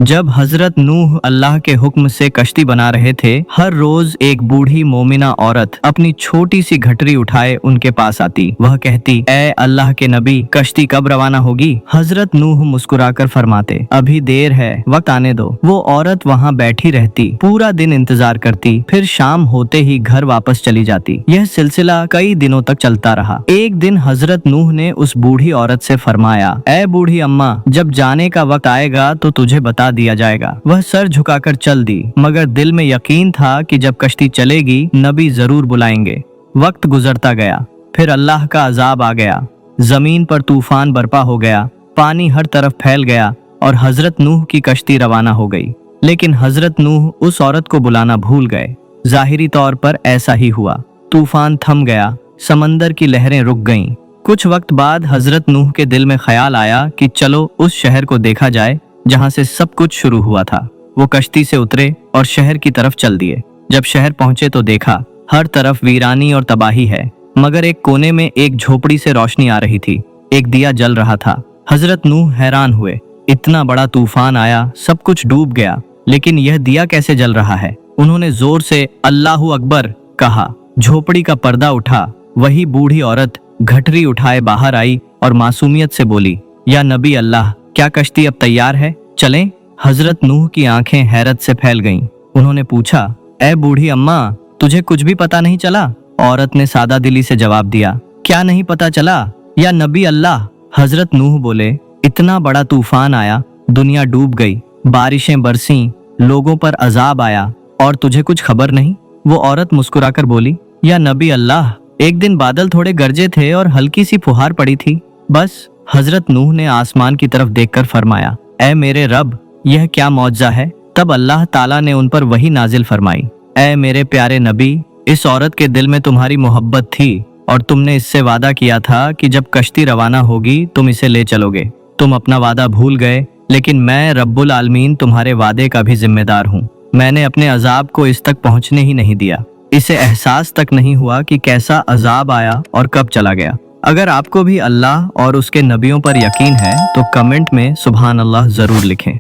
जब हजरत नूह अल्लाह के हुक्म से कश्ती बना रहे थे, हर रोज एक बूढ़ी मोमिना औरत अपनी छोटी सी घटरी उठाए उनके पास आती। वह कहती, ए अल्लाह के नबी, कश्ती कब रवाना होगी? हजरत नूह मुस्कुराकर फरमाते, अभी देर है, वक्त आने दो। वो औरत वहाँ बैठी रहती, पूरा दिन इंतजार करती, फिर शाम होते ही घर वापस चली जाती। यह सिलसिला कई दिनों तक चलता रहा। एक दिन हजरत नूह ने उस बूढ़ी औरत से फरमाया, ए बूढ़ी अम्मा, जब जाने का वक्त आएगा तो तुझे बता दिया जाएगा। वह सर झुकाकर चल दी, मगर दिल में यकीन था कि जब कश्ती चलेगी नबी जरूर बुलाएंगे। वक्त गुजरता गया, फिर अल्लाह का अजाब आ गया। जमीन पर तूफान बरपा हो गया, पानी हर तरफ फैल गया और हजरत नूह की कश्ती रवाना हो गई। लेकिन हजरत नूह उस औरत को बुलाना भूल गए। जाहिरी तौर पर ऐसा ही हुआ। तूफान थम गया, समंदर की लहरें रुक गईं। कुछ वक्त बाद हजरत नूह के दिल में ख्याल आया कि चलो उस शहर को देखा जाए जहाँ से सब कुछ शुरू हुआ था। वो कश्ती से उतरे और शहर की तरफ चल दिए। जब शहर पहुंचे तो देखा हर तरफ वीरानी और तबाही है, मगर एक कोने में एक झोपड़ी से रोशनी आ रही थी। एक दिया जल रहा था। हजरत नूह हैरान हुए, इतना बड़ा तूफान आया, सब कुछ डूब गया, लेकिन यह दिया कैसे जल रहा है? उन्होंने जोर से अल्लाहू अकबर कहा। झोपड़ी का पर्दा उठा। वही बूढ़ी औरत घटरी उठाए बाहर आई और मासूमियत से बोली, या नबी अल्लाह, क्या कश्ती अब तैयार है? चलें? हजरत नूह की आंखें हैरत से फैल गईं। उन्होंने पूछा, ए बूढ़ी अम्मा, तुझे कुछ भी पता नहीं चला? औरत ने सादा दिली से जवाब दिया, क्या नहीं पता चला या नबी अल्लाह? हजरत नूह बोले, इतना बड़ा तूफान आया, दुनिया डूब गई, बारिशें बरसीं, लोगों पर अजाब आया और तुझे कुछ खबर नहीं? वो औरत मुस्कुराकर बोली, या नबी अल्लाह, एक दिन बादल थोड़े गरजे थे और हल्की सी फुहार पड़ी थी, बस। हजरत नूह ने आसमान की तरफ देखकर फरमाया, ए मेरे रब, यह क्या मौजज़ा है? तब अल्लाह ताला ने उन पर वही नाजिल फरमाई, ए मेरे प्यारे नबी, इस औरत के दिल में तुम्हारी मोहब्बत थी और तुमने इससे वादा किया था कि जब कश्ती रवाना होगी तुम इसे ले चलोगे। तुम अपना वादा भूल गए, लेकिन मैं रब्बुल आलमीन तुम्हारे वादे का भी जिम्मेदार हूँ। मैंने अपने अजाब को इस तक पहुँचने ही नहीं दिया। इसे एहसास तक नहीं हुआ कि कैसा अजाब आया और कब चला गया। अगर आपको भी अल्लाह और उसके नबियों पर यकीन है तो कमेंट में सुभान अल्लाह जरूर लिखें।